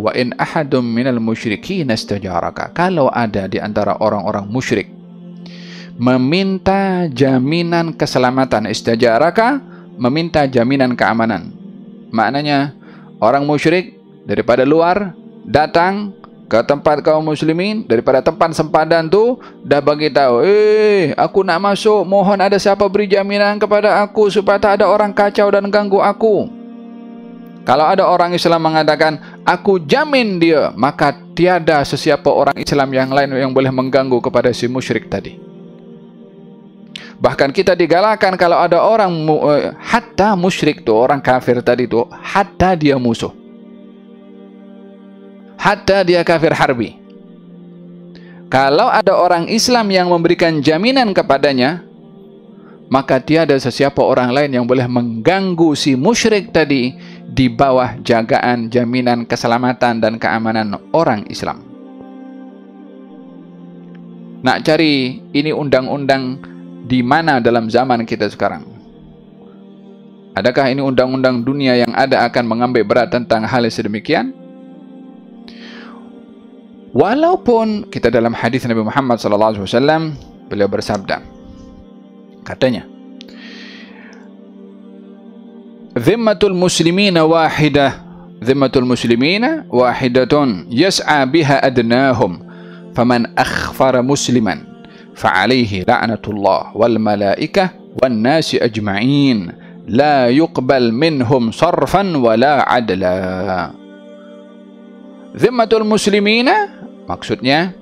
wa in ahadum minal musyrikin istajaraka, kalau ada di antara orang-orang musyrik meminta jaminan keselamatan, istajaraka, meminta jaminan keamanan. Maknanya orang musyrik daripada luar datang ke tempat kaum muslimin, daripada tempat sempadan tu dah bagi tahu, aku nak masuk, mohon ada siapa beri jaminan kepada aku supaya tak ada orang kacau dan ganggu aku. Kalau ada orang Islam mengatakan aku jamin dia, maka tiada sesiapa orang Islam yang lain yang boleh mengganggu kepada si musyrik tadi. Bahkan kita digalakkan kalau ada orang hatta musyrik tu, orang kafir tadi tu, hatta dia musuh, hatta dia kafir harbi, kalau ada orang Islam yang memberikan jaminan kepadanya, maka tiada sesiapa orang lain yang boleh mengganggu si musyrik tadi di bawah jagaan jaminan keselamatan dan keamanan orang Islam. Nak cari ini undang-undang di mana dalam zaman kita sekarang? Adakah ini undang-undang dunia yang ada akan mengambil berat tentang hal sedemikian? Walaupun kita dalam hadis Nabi Muhammad SAW, beliau bersabda, katanya, Zimmatul muslimina wahidah, Zimmatul muslimina wahidatun yas'a biha adnahum, faman akhfara musliman fa'alaihi la'natullah wal malaikah wan nasi ajma'in la yuqbal minhum sarfan wala adla. Zimmatul muslimina maksudnya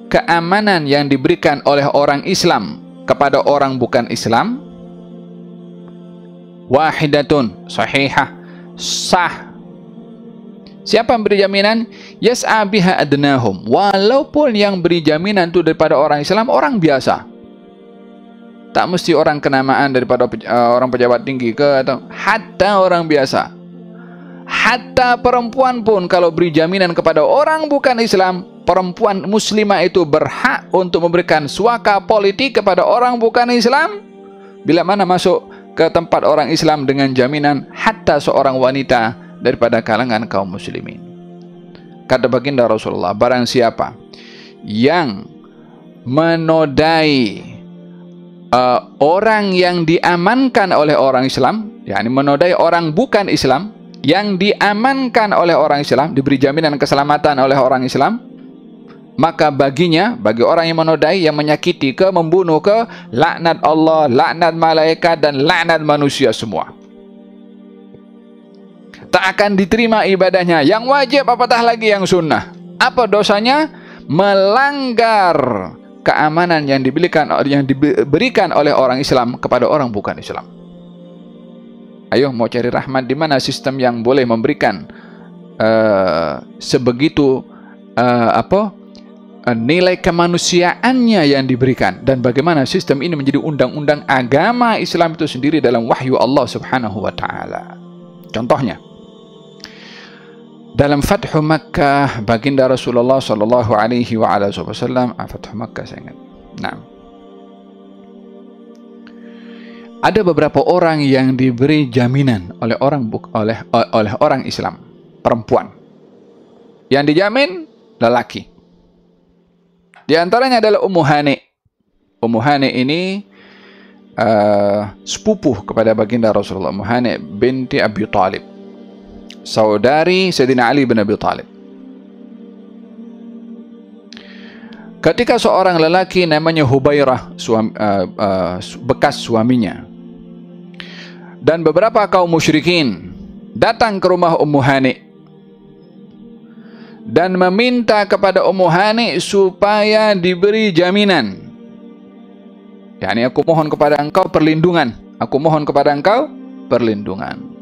keamanan yang diberikan oleh orang Islam kepada orang bukan Islam, wahidatun, sahihah, sah. Siapa yang beri jaminan? Yas'a biha adnahum, walaupun yang beri jaminan itu daripada orang Islam, orang biasa, tak mesti orang kenamaan daripada orang pejabat tinggi ke, atau hatta orang biasa, hatta perempuan pun kalau beri jaminan kepada orang bukan Islam, perempuan muslimah itu berhak untuk memberikan suaka politik kepada orang bukan Islam bila mana masuk ke tempat orang Islam dengan jaminan, hatta seorang wanita daripada kalangan kaum muslimin. Kata baginda Rasulullah, barang siapa yang menodai orang yang diamankan oleh orang Islam, yakni menodai orang bukan Islam yang diamankan oleh orang Islam, diberi jaminan keselamatan oleh orang Islam, maka baginya, bagi orang yang menodai, yang menyakiti ke, membunuh ke, laknat Allah, laknat malaikat dan laknat manusia semua. Tak akan diterima ibadahnya, yang wajib apatah lagi yang sunnah. Apa dosanya? Melanggar keamanan yang diberikan oleh orang Islam kepada orang bukan Islam. Ayo, mau cari rahmat di mana sistem yang boleh memberikan sebegitu nilai kemanusiaannya yang diberikan, dan bagaimana sistem ini menjadi undang-undang agama Islam itu sendiri dalam wahyu Allah Subhanahu wa taala. Contohnya dalam Fathu Makkah, baginda Rasulullah sallallahu alaihi wasallam, Fathu Makkah saya ingat. Nah, ada beberapa orang yang diberi jaminan oleh orang Islam, perempuan. Yang dijamin lelaki. Di antaranya adalah Ummu Hani. Ummu Hani ini sepupuh kepada baginda Rasulullah, Ummu Hani binti Abi Talib, saudari Sayyidina Ali bin Abi Talib. Ketika seorang lelaki namanya Hubairah, bekas suaminya, dan beberapa kaum musyrikin datang ke rumah Ummu Hani dan meminta kepada Ummu Hani supaya diberi jaminan, yakni aku mohon kepada engkau perlindungan, aku mohon kepada engkau perlindungan.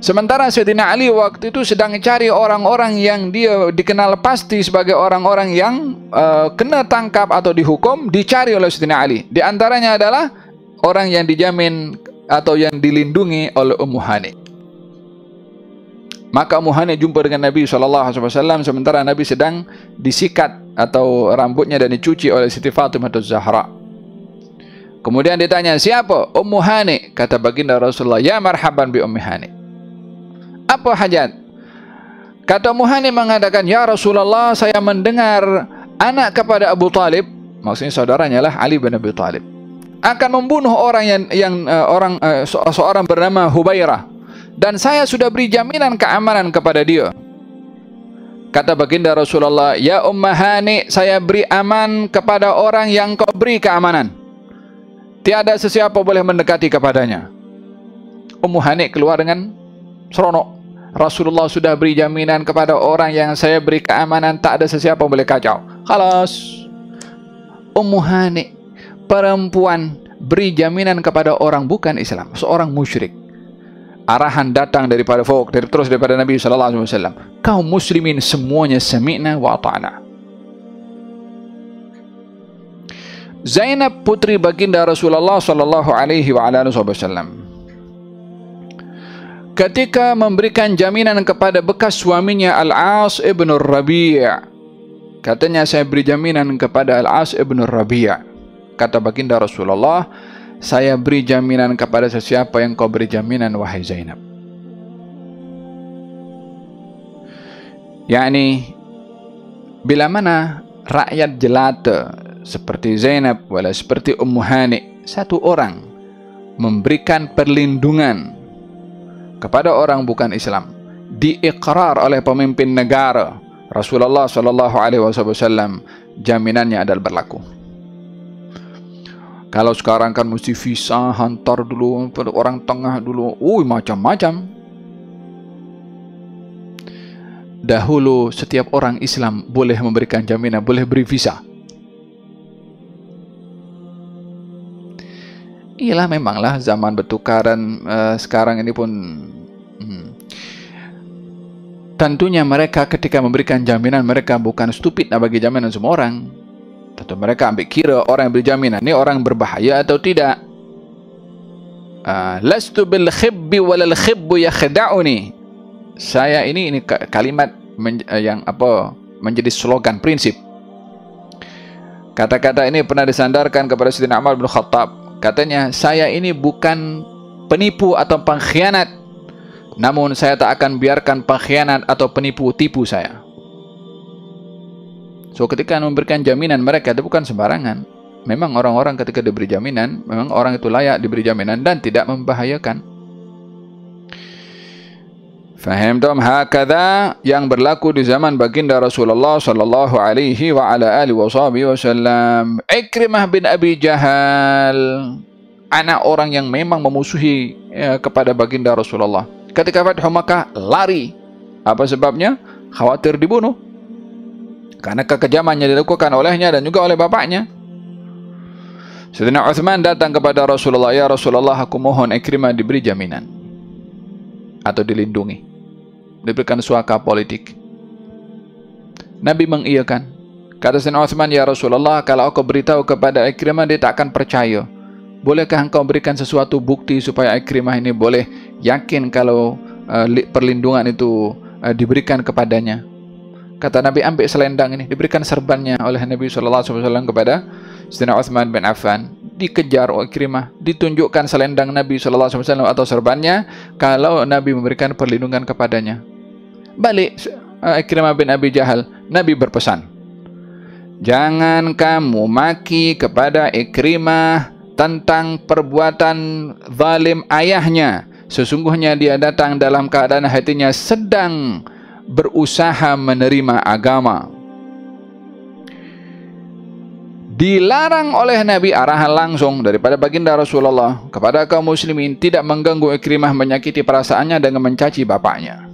Sementara Sayyidina Ali waktu itu sedang cari orang-orang yang dia dikenal pasti sebagai orang-orang yang kena tangkap atau dihukum, dicari oleh Sayyidina Ali. Di antaranya adalah orang yang dijamin atau yang dilindungi oleh Ummu Hani. Maka Ummu Hani jumpa dengan Nabi SAW sementara Nabi sedang disikat atau rambutnya dan dicuci oleh Siti Fatimah Az-Zahra. Kemudian ditanya, siapa? Ummu Hani. Kata baginda Rasulullah, ya marhaban bi Ummi Hani. Apa hajat? Kata Ummu Hani mengatakan, "Ya Rasulullah, saya mendengar anak kepada Abu Talib," maksudnya saudaranya lah Ali bin Abi Talib, "akan membunuh orang seorang bernama Hubairah, dan saya sudah beri jaminan keamanan kepada dia." Kata baginda Rasulullah, "Ya Ummu Hani, saya beri aman kepada orang yang kau beri keamanan. Tiada sesiapa boleh mendekati kepadanya." Ummu Hani keluar dengan seronok. Rasulullah sudah beri jaminan kepada orang yang saya beri keamanan, tak ada sesiapa boleh kacau. Khalas. Ummu Hani, perempuan, beri jaminan kepada orang bukan Islam, seorang musyrik. Arahan datang daripada terus daripada Nabi SAW. Kaum muslimin semuanya sami'na wa ata'na. Zainab, putri baginda Rasulullah SAW, ketika memberikan jaminan kepada bekas suaminya Al-As ibn Rabi', katanya, "Saya beri jaminan kepada Al-As ibn Rabi'." Kata baginda Rasulullah, "Saya beri jaminan kepada sesiapa yang kau beri jaminan, wahai Zainab." yakni bila mana rakyat jelata seperti Zainab wala seperti Ummu Hani, satu orang memberikan perlindungan kepada orang bukan Islam, diikrar oleh pemimpin negara Rasulullah SAW, jaminannya adalah berlaku. Kalau sekarang kan mesti visa, hantar dulu orang tengah dulu, macam-macam. Dahulu setiap orang Islam boleh memberikan jaminan, boleh beri visa. Iyalah, memanglah zaman bertukaran sekarang ini pun tentunya mereka ketika memberikan jaminan, mereka bukan stupid nak bagi jaminan semua orang. Tentu mereka ambil kira orang yang beri jaminan ini orang berbahaya atau tidak. Lastu bil khibbi walal khibbu yakhda'uni. Saya ini kalimat yang menjadi slogan prinsip. Kata-kata ini pernah disandarkan kepada Sayyidina Umar bin Khattab. Katanya, "Saya ini bukan penipu atau pengkhianat, namun saya tak akan biarkan pengkhianat atau penipu tipu saya." So ketika memberikan jaminan, mereka itu bukan sembarangan. Memang orang-orang ketika diberi jaminan, memang orang itu layak diberi jaminan dan tidak membahayakan. Faham tom? Hakadha yang berlaku di zaman baginda Rasulullah sallallahu alaihi wa ala alihi wasallam. Ikrimah bin Abi Jahal, anak orang yang memang memusuhi kepada baginda Rasulullah. Ketika Fathu Makkah lari. Apa sebabnya? Khawatir dibunuh. Karena kekejaman yang dilakukan olehnya dan juga oleh bapaknya. Sayyidina Uthman datang kepada Rasulullah, "Ya Rasulullah, aku mohon Ikrimah diberi jaminan atau dilindungi, diberikan suaka politik." Nabi mengiyakan. Kata Sayyidina Uthman, "Ya Rasulullah, kalau aku beritahu kepada Ikrimah, dia tak akan percaya. Bolehkah engkau berikan sesuatu bukti supaya Ikrimah ini boleh yakin kalau perlindungan itu diberikan kepadanya?" Kata Nabi, "Ambil selendang ini." Diberikan serbannya oleh Nabi SAW kepada Sayyidina Uthman bin Affan. Dikejar Ikrimah, ditunjukkan selendang Nabi SAW atau serbannya kalau Nabi memberikan perlindungan kepadanya. Balik Ikrimah bin Abi Jahal, Nabi berpesan, "Jangan kamu maki kepada Ikrimah tentang perbuatan zalim ayahnya. Sesungguhnya dia datang dalam keadaan hatinya sedang berusaha menerima agama." Dilarang oleh Nabi, arahan langsung daripada baginda Rasulullah kepada kaum muslimin, tidak mengganggu Ikrimah menyakiti perasaannya dengan mencaci bapaknya.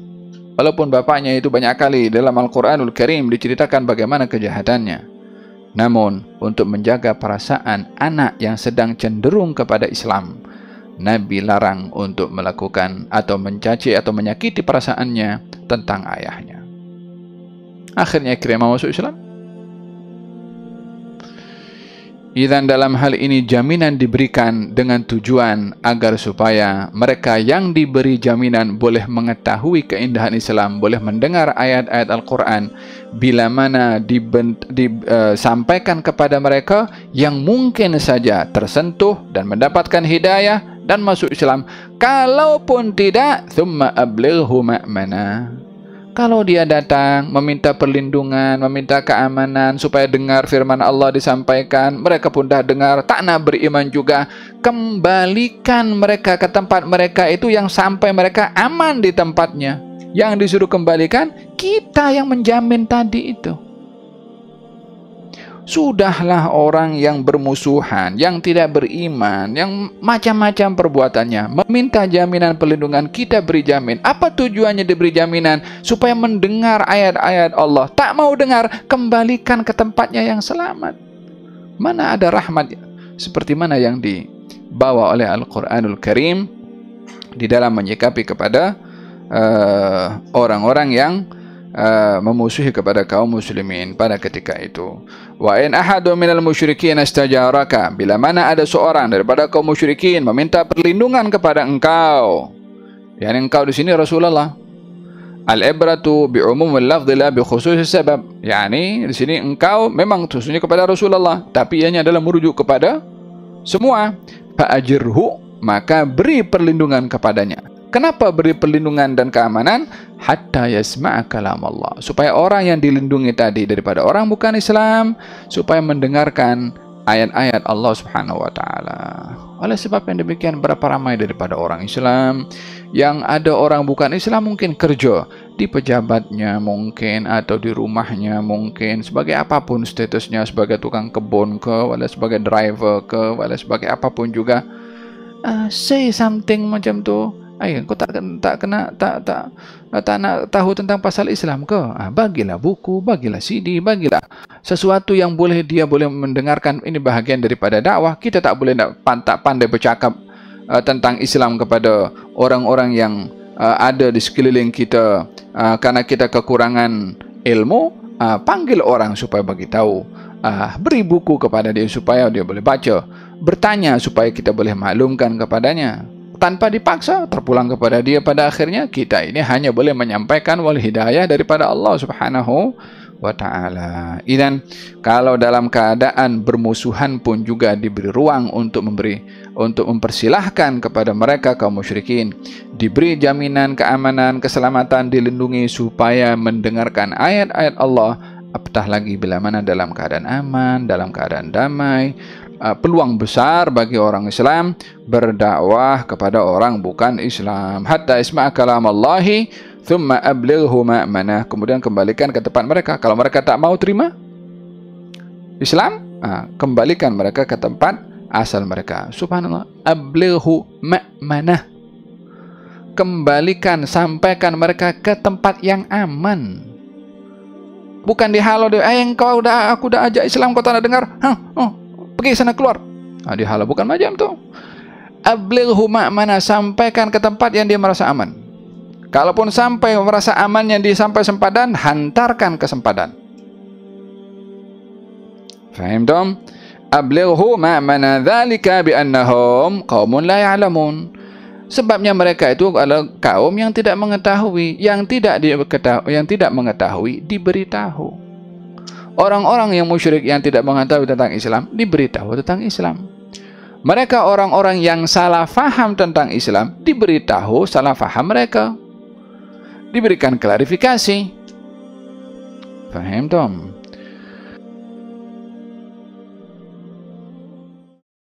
Walaupun bapaknya itu banyak kali dalam Al-Quranul Karim diceritakan bagaimana kejahatannya, namun untuk menjaga perasaan anak yang sedang cenderung kepada Islam, Nabi larang untuk melakukan atau mencaci atau menyakiti perasaannya tentang ayahnya. Akhirnya Ikrimah masuk Islam. Dan dalam hal ini jaminan diberikan dengan tujuan agar supaya mereka yang diberi jaminan boleh mengetahui keindahan Islam, boleh mendengar ayat-ayat Al-Quran bila mana disampaikan kepada mereka yang mungkin saja tersentuh dan mendapatkan hidayah dan masuk Islam. Kalaupun tidak, thumma ablighu ma'mana. Kalau dia datang meminta perlindungan, meminta keamanan supaya dengar firman Allah disampaikan, mereka pun dah dengar, tak nak beriman juga, kembalikan mereka ke tempat mereka itu yang sampai mereka aman di tempatnya. Yang disuruh kembalikan, kita yang menjamin tadi itu. Sudahlah orang yang bermusuhan, yang tidak beriman, yang macam-macam perbuatannya, meminta jaminan perlindungan, kita beri jamin. Apa tujuannya diberi jaminan? Supaya mendengar ayat-ayat Allah. Tak mau dengar, kembalikan ke tempatnya yang selamat. Mana ada rahmat seperti mana yang dibawa oleh Al-Quranul Karim di dalam menyikapi kepada orang-orang yang memusuhi kepada kaum muslimin pada ketika itu. Wa in ahadu minal musyrikin istajaraka, bila mana ada seorang daripada kaum musyrikin meminta perlindungan kepada engkau, yang engkau di sini Rasulullah. Al-ibratu bi umumil lafdhi la bi khususis sabab, yakni di sini engkau memang khususnya kepada Rasulullah, tapi ianya adalah merujuk kepada semua. Fa ajirhu, maka beri perlindungan kepadanya. Kenapa beri perlindungan dan keamanan? Hatta yasma'a kalam Allah, supaya orang yang dilindungi tadi daripada orang bukan Islam, supaya mendengarkan ayat-ayat Allah Subhanahu wa taala. Oleh sebab yang demikian, berapa ramai daripada orang Islam yang ada orang bukan Islam mungkin kerja di pejabatnya mungkin, atau di rumahnya mungkin, sebagai apapun statusnya, sebagai tukang kebun ke, wala sebagai driver ke, wala sebagai apapun juga, say something macam tu. Kau tak nak tahu tentang pasal Islam ke? Bagilah buku, bagilah CD, bagilah sesuatu yang dia boleh mendengarkan. Ini bahagian daripada dakwah. Kita tak boleh tak pandai bercakap tentang Islam kepada orang-orang yang ada di sekeliling kita karena kita kekurangan ilmu. Panggil orang supaya bagi tahu. Beri buku kepada dia supaya dia boleh baca. Bertanya supaya kita boleh maklumkan kepadanya. Tanpa dipaksa, terpulang kepada dia. Pada akhirnya kita ini hanya boleh menyampaikan wal hidayah daripada Allah Subhanahu wa ta'ala. Dan kalau dalam keadaan bermusuhan pun juga diberi ruang untuk mempersilahkan kepada mereka kaum musyrikin, diberi jaminan keamanan, keselamatan, dilindungi supaya mendengarkan ayat-ayat Allah. Apatah lagi bila mana dalam keadaan aman, dalam keadaan damai, peluang besar bagi orang Islam berdakwah kepada orang bukan Islam. Hatta isma' kalam Allahi thumma ablighu ma'manah, kemudian kembalikan ke tempat mereka. Kalau mereka tak mau terima Islam, kembalikan mereka ke tempat asal mereka. Subhanallah, ablighu ma'manah, kembalikan, sampaikan mereka ke tempat yang aman. Bukan dihalau dia, aku dah ajak Islam, kau tak nak dengar, pergi sana, keluar. Dihalau, bukan macam tu. Ablighu ma'manah, sampaikan ke tempat yang dia merasa aman. Kalaupun sampai merasa aman yang dia sampai sempadan, hantarkan ke sempadan. Faham dong? Ablighu ma'manah dzalika bi annahum qaumun la ya'lamun. Sebabnya mereka itu adalah kaum yang tidak mengetahui, yang tidak mengetahui diberitahu. Orang-orang yang musyrik yang tidak mengetahui tentang Islam diberitahu tentang Islam. Mereka orang-orang yang salah faham tentang Islam diberitahu salah faham mereka, diberikan klarifikasi. Faham tom?